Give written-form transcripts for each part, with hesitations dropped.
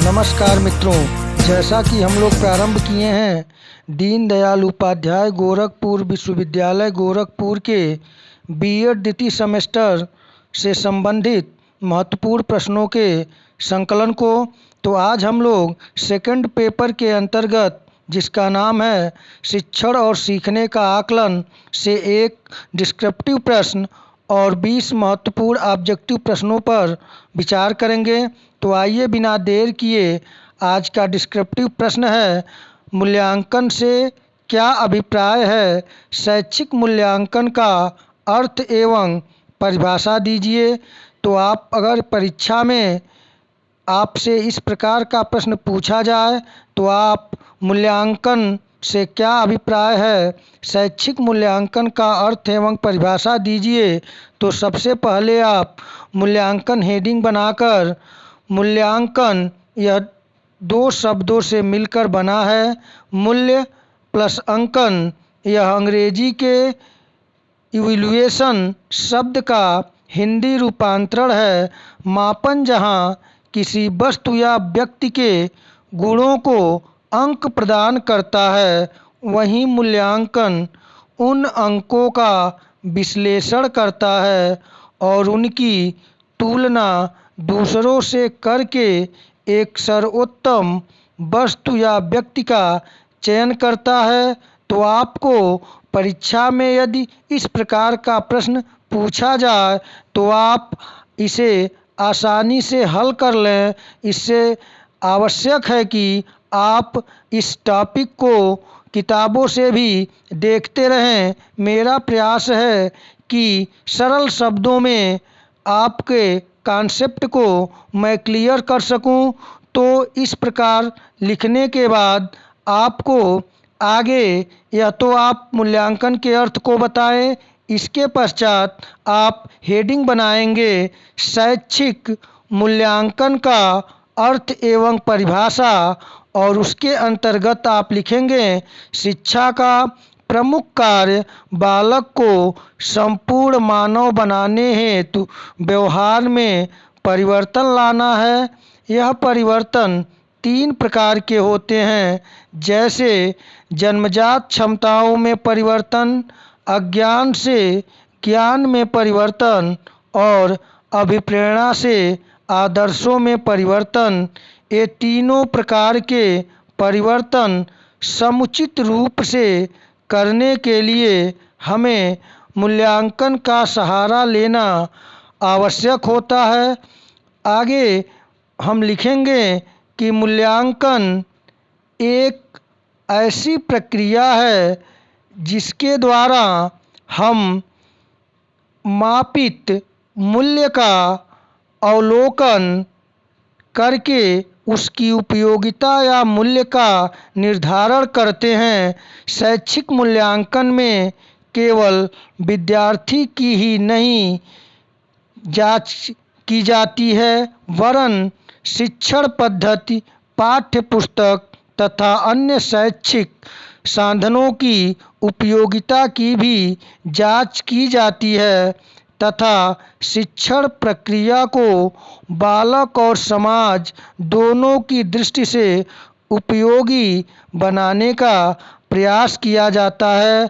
नमस्कार मित्रों, जैसा कि हम लोग प्रारंभ किए हैं दीनदयाल उपाध्याय गोरखपुर विश्वविद्यालय गोरखपुर के बीएड द्वितीय सेमेस्टर से संबंधित महत्वपूर्ण प्रश्नों के संकलन को, तो आज हम लोग सेकंड पेपर के अंतर्गत जिसका नाम है शिक्षण और सीखने का आकलन से एक डिस्क्रिप्टिव प्रश्न और 20 महत्वपूर्ण ऑब्जेक्टिव प्रश्नों पर विचार करेंगे। तो आइए बिना देर किए, आज का डिस्क्रिप्टिव प्रश्न है, मूल्यांकन से क्या अभिप्राय है? शैक्षिक मूल्यांकन का अर्थ एवं परिभाषा दीजिए। तो आप अगर परीक्षा में आपसे इस प्रकार का प्रश्न पूछा जाए तो आप मूल्यांकन से क्या अभिप्राय है, शैक्षिक मूल्यांकन का अर्थ एवं परिभाषा दीजिए, तो सबसे पहले आप मूल्यांकन हेडिंग बनाकर, मूल्यांकन यह दो शब्दों से मिलकर बना है। मूल्य प्लस अंकन यह अंग्रेजी के इवैल्यूएशन शब्द का हिंदी रूपांतरण है। मापन जहाँ किसी वस्तु या व्यक्ति के गुणों को अंक प्रदान करता है, वहीं मूल्यांकन उन अंकों का विश्लेषण करता है और उनकी तुलना दूसरों से करके एक सर्वोत्तम वस्तु या व्यक्ति का चयन करता है। तो आपको परीक्षा में यदि इस प्रकार का प्रश्न पूछा जाए तो आप इसे आसानी से हल कर लें। इससे आवश्यक है कि आप इस टॉपिक को किताबों से भी देखते रहें। मेरा प्रयास है कि सरल शब्दों में आपके कॉन्सेप्ट को मैं क्लियर कर सकूं। तो इस प्रकार लिखने के बाद आपको आगे या तो आप मूल्यांकन के अर्थ को बताएं, इसके पश्चात आप हेडिंग बनाएंगे शैक्षिक मूल्यांकन का अर्थ एवं परिभाषा, और उसके अंतर्गत आप लिखेंगे शिक्षा का प्रमुख कार्य बालक को संपूर्ण मानव बनाने हेतु व्यवहार में परिवर्तन लाना है। यह परिवर्तन 3 प्रकार के होते हैं, जैसे जन्मजात क्षमताओं में परिवर्तन, अज्ञान से ज्ञान में परिवर्तन और अभिप्रेरणा से आदर्शों में परिवर्तन। ये तीनों प्रकार के परिवर्तन समुचित रूप से करने के लिए हमें मूल्यांकन का सहारा लेना आवश्यक होता है। आगे हम लिखेंगे कि मूल्यांकन एक ऐसी प्रक्रिया है जिसके द्वारा हम मापित मूल्य का अवलोकन करके उसकी उपयोगिता या मूल्य का निर्धारण करते हैं। शैक्षिक मूल्यांकन में केवल विद्यार्थी की ही नहीं जांच की जाती है, वरन शिक्षण पद्धति, पाठ्य पुस्तक तथा अन्य शैक्षिक साधनों की उपयोगिता की भी जांच की जाती है तथा शिक्षण प्रक्रिया को बालक और समाज दोनों की दृष्टि से उपयोगी बनाने का प्रयास किया जाता है।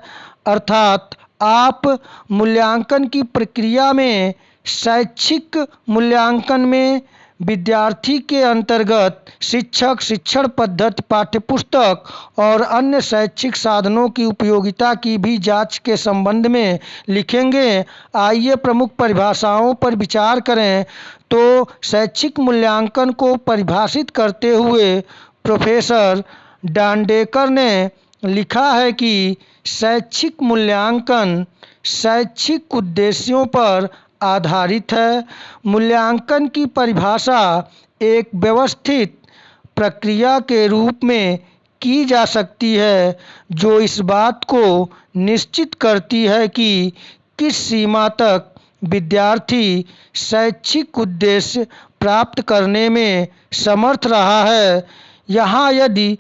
अर्थात आप मूल्यांकन की प्रक्रिया में शैक्षिक मूल्यांकन में विद्यार्थी के अंतर्गत शिक्षक, शिक्षण पद्धति, पाठ्यपुस्तक और अन्य शैक्षिक साधनों की उपयोगिता की भी जांच के संबंध में लिखेंगे। आइए प्रमुख परिभाषाओं पर विचार करें। तो शैक्षिक मूल्यांकन को परिभाषित करते हुए प्रोफेसर डांडेकर ने लिखा है कि शैक्षिक मूल्यांकन शैक्षिक उद्देश्यों पर आधारित है। मूल्यांकन की परिभाषा एक व्यवस्थित प्रक्रिया के रूप में की जा सकती है जो इस बात को निश्चित करती है कि किस सीमा तक विद्यार्थी शैक्षिक उद्देश्य प्राप्त करने में समर्थ रहा है। यहाँ यदि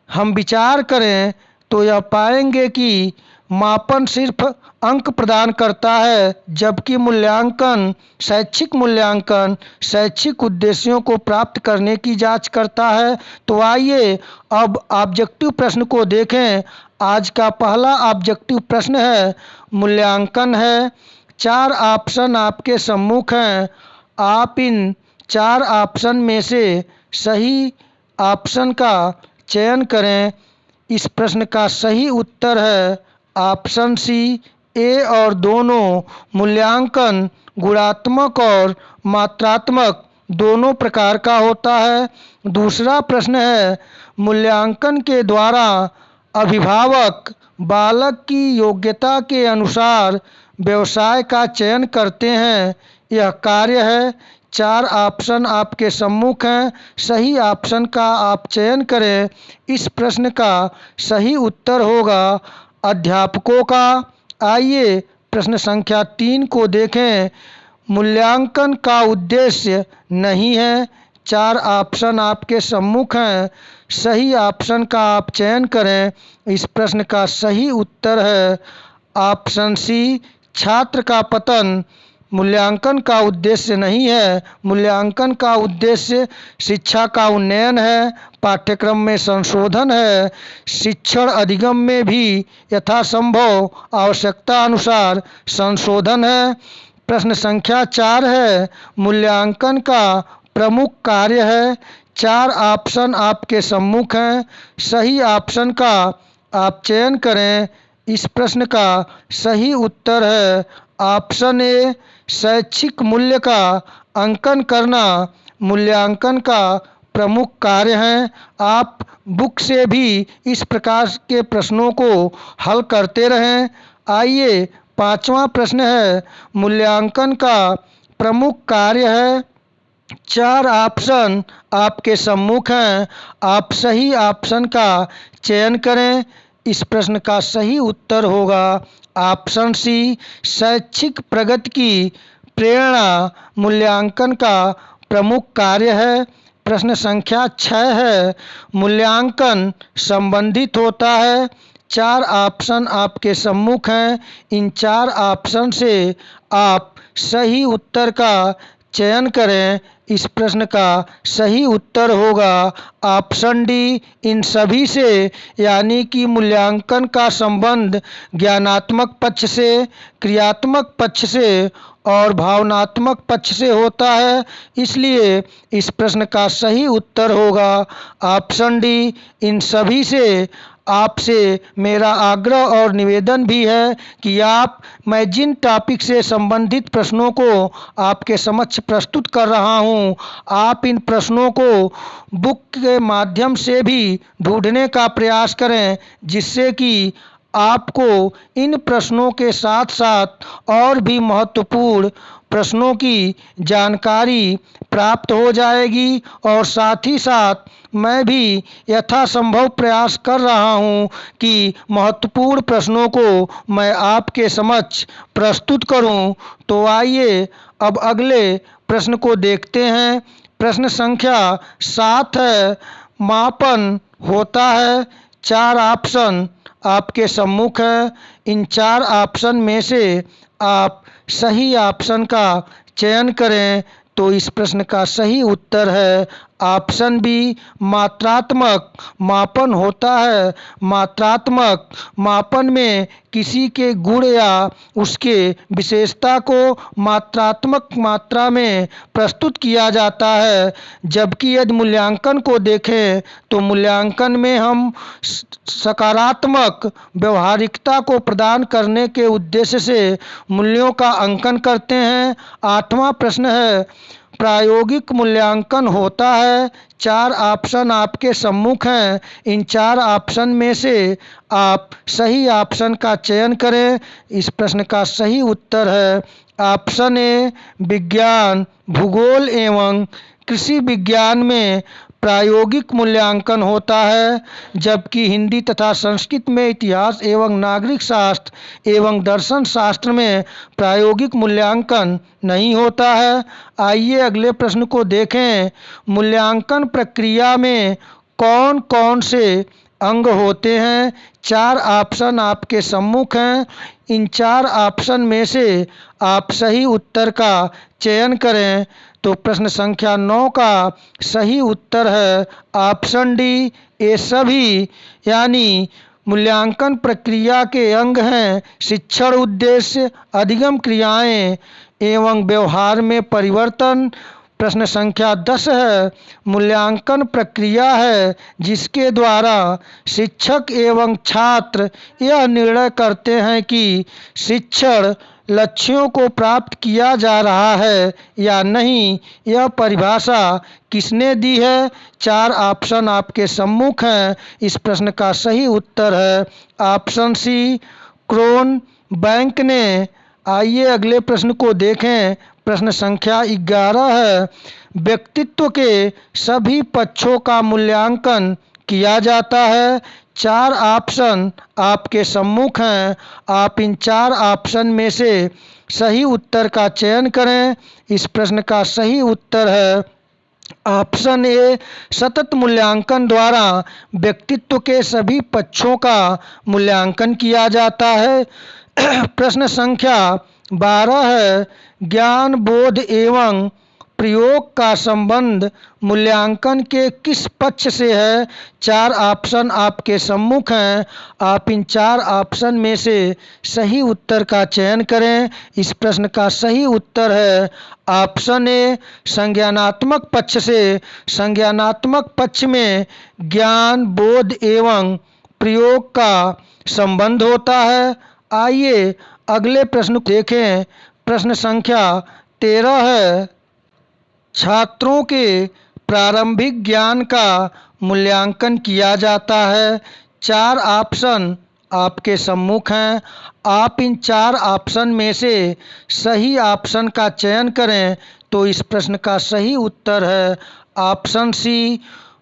हम विचार करें तो यह पाएंगे कि मापन सिर्फ अंक प्रदान करता है, जबकि मूल्यांकन शैक्षिक मूल्यांकन शैक्षिक उद्देश्यों को प्राप्त करने की जांच करता है। तो आइए अब ऑब्जेक्टिव प्रश्न को देखें। आज का पहला ऑब्जेक्टिव प्रश्न है, मूल्यांकन है। 4 ऑप्शन आपके सम्मुख हैं। आप इन 4 ऑप्शन में से सही ऑप्शन का चयन करें। इस प्रश्न का सही उत्तर है ऑप्शन सी, ए और दोनों। मूल्यांकन गुणात्मक और मात्रात्मक दोनों प्रकार का होता है। दूसरा प्रश्न है, मूल्यांकन के द्वारा अभिभावक बालक की योग्यता के अनुसार व्यवसाय का चयन करते हैं। यह कार्य है। 4 ऑप्शन आपके सम्मुख हैं। सही ऑप्शन का आप चयन करें। इस प्रश्न का सही उत्तर होगा अध्यापकों का। आइए प्रश्न संख्या 3 को देखें। मूल्यांकन का उद्देश्य नहीं है। 4 ऑप्शन आपके सम्मुख हैं। सही ऑप्शन का आप चयन करें। इस प्रश्न का सही उत्तर है ऑप्शन सी, छात्र का पतन। मूल्यांकन का उद्देश्य नहीं है। मूल्यांकन का उद्देश्य शिक्षा का उन्नयन है, पाठ्यक्रम में संशोधन है, शिक्षण अधिगम में भी यथासंभव आवश्यकता अनुसार संशोधन है। प्रश्न संख्या 4 है, मूल्यांकन का प्रमुख कार्य है। 4 ऑप्शन आपके सम्मुख हैं। सही ऑप्शन का आप चयन करें। इस प्रश्न का सही उत्तर है ऑप्शन ए, शैक्षिक मूल्य का अंकन करना मूल्यांकन का प्रमुख कार्य है। आप बुक से भी इस प्रकार के प्रश्नों को हल करते रहें। आइए 5वां प्रश्न है, मूल्यांकन का प्रमुख कार्य है। 4 ऑप्शन आपके सम्मुख हैं। आप सही ऑप्शन का चयन करें। इस प्रश्न का सही उत्तर होगा ऑप्शन सी, शैक्षिक प्रगति की प्रेरणा मूल्यांकन का प्रमुख कार्य है। प्रश्न संख्या 6 है, मूल्यांकन संबंधित होता है। 4 ऑप्शन आपके सम्मुख हैं। इन 4 ऑप्शन से आप सही उत्तर का चयन करें। इस प्रश्न का सही उत्तर होगा ऑप्शन डी, इन सभी से। यानी कि मूल्यांकन का संबंध ज्ञानात्मक पक्ष से, क्रियात्मक पक्ष से और भावनात्मक पक्ष से होता है। इसलिए इस प्रश्न का सही उत्तर होगा ऑप्शन डी, इन सभी से। आपसे मेरा आग्रह और निवेदन भी है कि मैं जिन टॉपिक से संबंधित प्रश्नों को आपके समक्ष प्रस्तुत कर रहा हूं, आप इन प्रश्नों को बुक के माध्यम से भी ढूंढने का प्रयास करें, जिससे कि आपको इन प्रश्नों के साथ साथ और भी महत्वपूर्ण प्रश्नों की जानकारी प्राप्त हो जाएगी। और साथ ही साथ मैं भी यथासंभव प्रयास कर रहा हूं कि महत्वपूर्ण प्रश्नों को मैं आपके समक्ष प्रस्तुत करूं। तो आइए अब अगले प्रश्न को देखते हैं। प्रश्न संख्या 7 है, मापन होता है। 4 ऑप्शन आपके सम्मुख है। इन 4 ऑप्शन में से आप सही ऑप्शन का चयन करें। तो इस प्रश्न का सही उत्तर है ऑप्शन बी, मात्रात्मक मापन होता है। मात्रात्मक मापन में किसी के गुण या उसके विशेषता को मात्रात्मक मात्रा में प्रस्तुत किया जाता है। जबकि यदि मूल्यांकन को देखें तो मूल्यांकन में हम सकारात्मक व्यवहारिकता को प्रदान करने के उद्देश्य से मूल्यों का अंकन करते हैं। 8वां प्रश्न है, प्रायोगिक मूल्यांकन होता है। 4 ऑप्शन आपके सम्मुख हैं। इन 4 ऑप्शन में से आप सही ऑप्शन का चयन करें। इस प्रश्न का सही उत्तर है ऑप्शन ए, विज्ञान, भूगोल एवं कृषि विज्ञान में प्रायोगिक मूल्यांकन होता है। जबकि हिंदी तथा संस्कृत में इतिहास एवं नागरिक शास्त्र एवं दर्शन शास्त्र में प्रायोगिक मूल्यांकन नहीं होता है। आइए अगले प्रश्न को देखें। मूल्यांकन प्रक्रिया में कौन कौन से अंग होते हैं। 4 ऑप्शन आपके सम्मुख हैं। इन 4 ऑप्शन में से आप सही उत्तर का चयन करें। तो प्रश्न संख्या 9 का सही उत्तर है ऑप्शन डी, ये सभी यानी मूल्यांकन प्रक्रिया के अंग हैं। शिक्षण उद्देश्य, अधिगम क्रियाएं एवं व्यवहार में परिवर्तन। प्रश्न संख्या 10 है मूल्यांकन प्रक्रिया है जिसके द्वारा शिक्षक एवं छात्र यह निर्णय करते हैं कि शिक्षण लक्ष्यों को प्राप्त किया जा रहा है या नहीं। यह परिभाषा किसने दी है? 4 ऑप्शन आपके सम्मुख हैं। इस प्रश्न का सही उत्तर है ऑप्शन सी, क्रोन बैंक ने। आइए अगले प्रश्न को देखें। प्रश्न संख्या 11 है व्यक्तित्व के सभी पक्षों का मूल्यांकन किया जाता है। 4 ऑप्शन आपके सम्मुख हैं। आप इन 4 ऑप्शन में से सही उत्तर का चयन करें। इस प्रश्न का सही उत्तर है ऑप्शन ए, सतत मूल्यांकन द्वारा व्यक्तित्व के सभी पक्षों का मूल्यांकन किया जाता है। प्रश्न संख्या 12 है ज्ञान, बोध एवं प्रयोग का संबंध मूल्यांकन के किस पक्ष से है? 4 ऑप्शन आपके सम्मुख हैं। आप इन 4 ऑप्शन में से सही उत्तर का चयन करें। इस प्रश्न का सही उत्तर है ऑप्शन ए, संज्ञानात्मक पक्ष से। संज्ञानात्मक पक्ष में ज्ञान, बोध एवं प्रयोग का संबंध होता है। आइए अगले प्रश्न को देखें। प्रश्न संख्या 13 है छात्रों के प्रारंभिक ज्ञान का मूल्यांकन किया जाता है। 4 ऑप्शन आपके सम्मुख हैं। आप इन 4 ऑप्शन में से सही ऑप्शन का चयन करें। तो इस प्रश्न का सही उत्तर है ऑप्शन सी,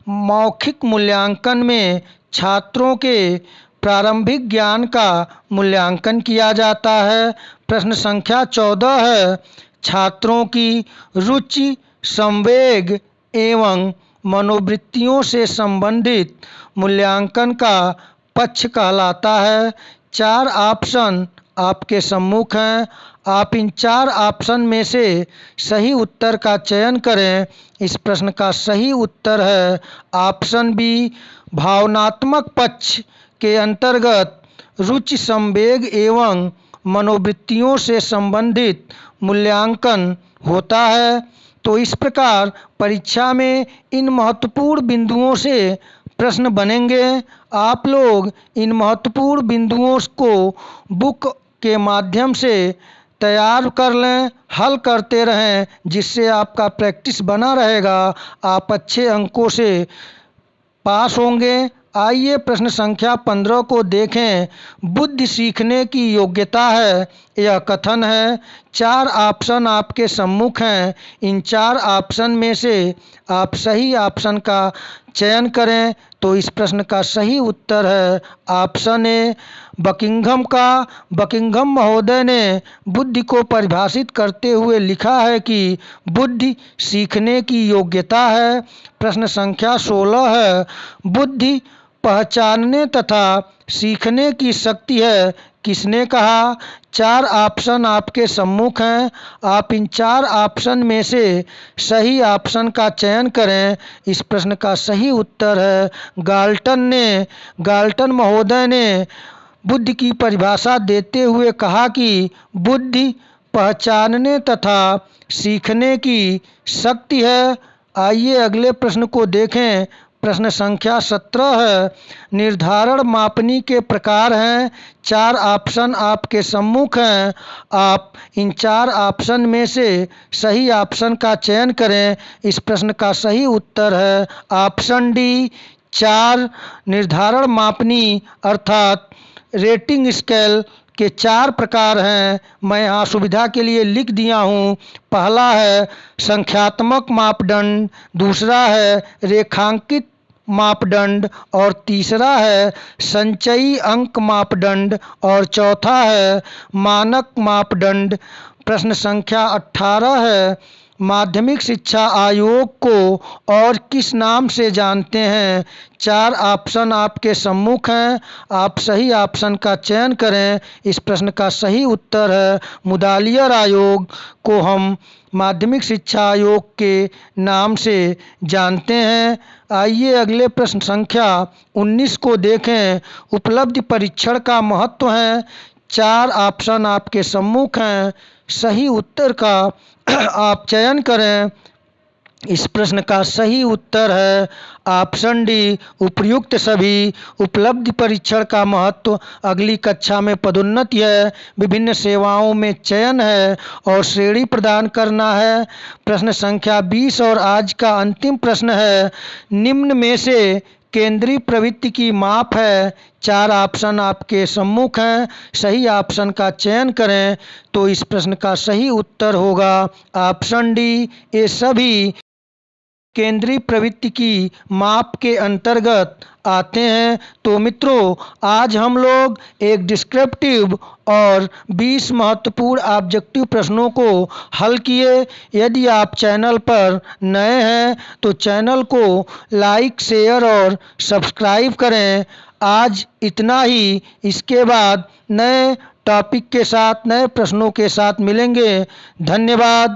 मौखिक मूल्यांकन में छात्रों के प्रारंभिक ज्ञान का मूल्यांकन किया जाता है। प्रश्न संख्या 14 है छात्रों की रुचि, संवेग एवं मनोवृत्तियों से संबंधित मूल्यांकन का पक्ष कहलाता है। 4 ऑप्शन आपके सम्मुख हैं। आप इन 4 ऑप्शन में से सही उत्तर का चयन करें। इस प्रश्न का सही उत्तर है ऑप्शन बी, भावनात्मक पक्ष के अंतर्गत रुचि, संवेग एवं मनोवृत्तियों से संबंधित मूल्यांकन होता है। तो इस प्रकार परीक्षा में इन महत्वपूर्ण बिंदुओं से प्रश्न बनेंगे। आप लोग इन महत्वपूर्ण बिंदुओं को बुक के माध्यम से तैयार कर लें, हल करते रहें, जिससे आपका प्रैक्टिस बना रहेगा। आप अच्छे अंकों से पास होंगे। आइए प्रश्न संख्या 15 को देखें। बुद्धि सीखने की योग्यता है, यह कथन है। 4 ऑप्शन आपके सम्मुख हैं। इन 4 ऑप्शन में से आप सही ऑप्शन का चयन करें। तो इस प्रश्न का सही उत्तर है ऑप्शन ए, बकिंघम का। बकिंघम महोदय ने बुद्धि को परिभाषित करते हुए लिखा है कि बुद्धि सीखने की योग्यता है। प्रश्न संख्या 16 है बुद्धि पहचानने तथा सीखने की शक्ति है, किसने कहा? 4 ऑप्शन आपके सम्मुख हैं। आप इन 4 ऑप्शन में से सही ऑप्शन का चयन करें। इस प्रश्न का सही उत्तर है गाल्टन ने। गाल्टन महोदय ने बुद्धि की परिभाषा देते हुए कहा कि बुद्धि पहचानने तथा सीखने की शक्ति है। आइए अगले प्रश्न को देखें। प्रश्न संख्या 17 है निर्धारण मापनी के प्रकार हैं। 4 ऑप्शन आपके सम्मुख हैं। आप इन 4 ऑप्शन में से सही ऑप्शन का चयन करें। इस प्रश्न का सही उत्तर है ऑप्शन डी, 4 निर्धारण मापनी अर्थात रेटिंग स्केल के 4 प्रकार हैं। मैं यहाँ सुविधा के लिए लिख दिया हूँ। पहला है संख्यात्मक मापदंड, दूसरा है रेखांकित मापदंड और तीसरा है संचयी अंक मापदंड और चौथा है मानक मापदंड। प्रश्न संख्या 18 है माध्यमिक शिक्षा आयोग को और किस नाम से जानते हैं? 4 ऑप्शन आपके सम्मुख हैं। आप सही ऑप्शन का चयन करें। इस प्रश्न का सही उत्तर है मुदालियर आयोग को हम माध्यमिक शिक्षा आयोग के नाम से जानते हैं। आइए अगले प्रश्न संख्या 19 को देखें। उपलब्धि परीक्षण का महत्व है। 4 ऑप्शन आपके सम्मुख हैं। सही उत्तर का आप चयन करें। इस प्रश्न का सही उत्तर है ऑप्शन डी, उपर्युक्त सभी। उपलब्धि परीक्षण का महत्व अगली कक्षा में पदोन्नति है, विभिन्न सेवाओं में चयन है और श्रेणी प्रदान करना है। प्रश्न संख्या 20 और आज का अंतिम प्रश्न है, निम्न में से केंद्रीय प्रवृत्ति की माप है। 4 ऑप्शन आपके सम्मुख हैं। सही ऑप्शन का चयन करें। तो इस प्रश्न का सही उत्तर होगा ऑप्शन डी, ये सभी केंद्रीय प्रवृत्ति की माप के अंतर्गत आते हैं। तो मित्रों, आज हम लोग एक डिस्क्रिप्टिव और 20 महत्वपूर्ण ऑब्जेक्टिव प्रश्नों को हल किए। यदि आप चैनल पर नए हैं तो चैनल को लाइक, शेयर और सब्सक्राइब करें। आज इतना ही। इसके बाद नए टॉपिक के साथ, नए प्रश्नों के साथ मिलेंगे। धन्यवाद।